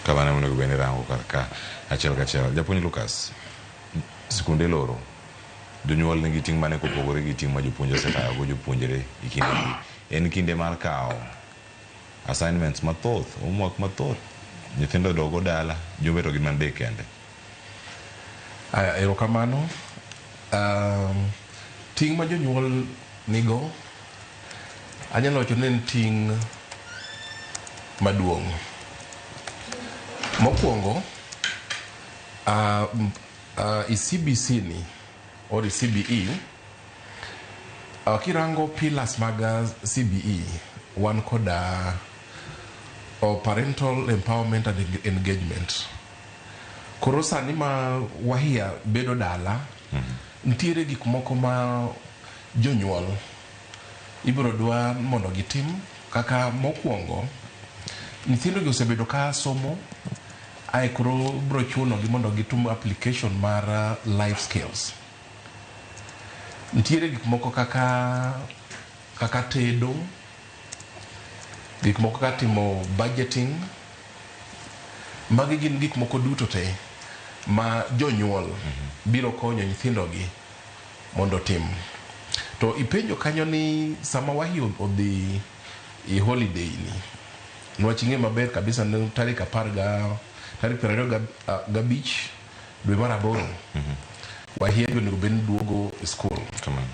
Kama na mnego bene rango karka achiel kachiel. Japuonj Lucas, sikunde loro jonyuol nigi ting' mane kopogore gi ting' ma jopuonj osetayo go jopuonjre e kindegi. En kinde mar kawo assignments mathoth, homework mathoth, nyithindo dogo dala, jobeto gi man be kende. Erokamano. Ting' ma jonyuol nigo anyalo wacho ni en ting' maduong'. Mokwongo, CBC ni or CBE, kirango pillars mag CBE wan koda parental empowerment and engagement. Koro sani ma wahia bedo dala, ntiere gik moko ma jonyuol ibiro dwa mondo gitim, kaka mokwongo nyithindo gi osebedo ka somo, ai koro biro chuno gi mondo gitum application mar life skills. Ntiere gik moko kaka tedo, gik moko kaka timo budgeting. Magi gin gik moko duto te ma jonyuol biro konyo nyithindo gi mondo tim. To ipenjo kanyo ni sama wahi odhi i holiday ni, nwach ing'e maber kabisa ni tarik 25 dwe mar aboro, wahie onego bed ni duogo school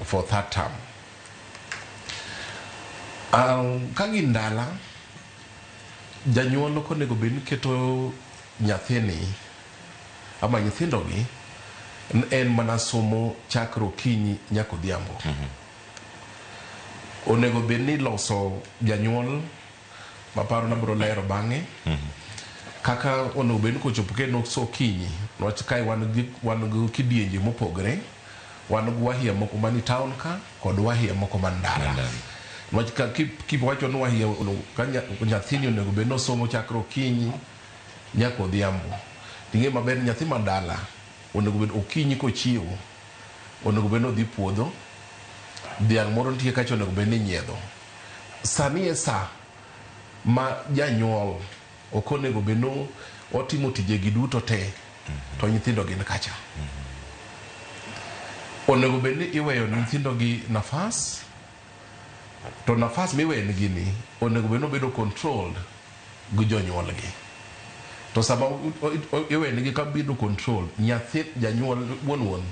for third term. Ka gin dala, janyuol onego bed ni keto nyathini ama nyithindo gi en mana somo chakre okinyi nyaka odhiambo. Onego bed ni loso janyuol, maparo na biro lero bang'e, kaka onego bed ni kochopo kendo okinyi, nwach kae wan gi kidienje mopogre, wan gi wahia moko mani town ka kod wahia moko man dala. Nwach kiwacho ni wahia nyathini onego bed ni osomo chakre okinyi nyaka odhiambo, ting'e maber nyathi man dala onego bed okinyi kochiewo, onego bed ni odhi puodho, dhiang' moro nitie kacha onego bed ni nyiedho. Sani e sa ma janyuol ok onego bed ni otimo tijegi duto te, to nyithindo gin kacha. Onego bed ni iweyo nyithindo gi nafas, to nafas miweyo ni gini onego bed ni obedo controlled gi jonyuol gi. To sama iweyo nigi ka bedo control, nyathi janyuol wuon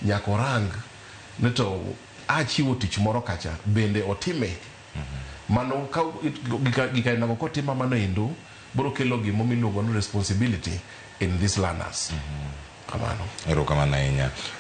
nyaka orang ni to achiwo tich moro kacha bende otime. Mano ka gikainago kotima mano endo biro kelo gimo miluongo ni responsibility in these learners. Kamano. Erokamano ahinya.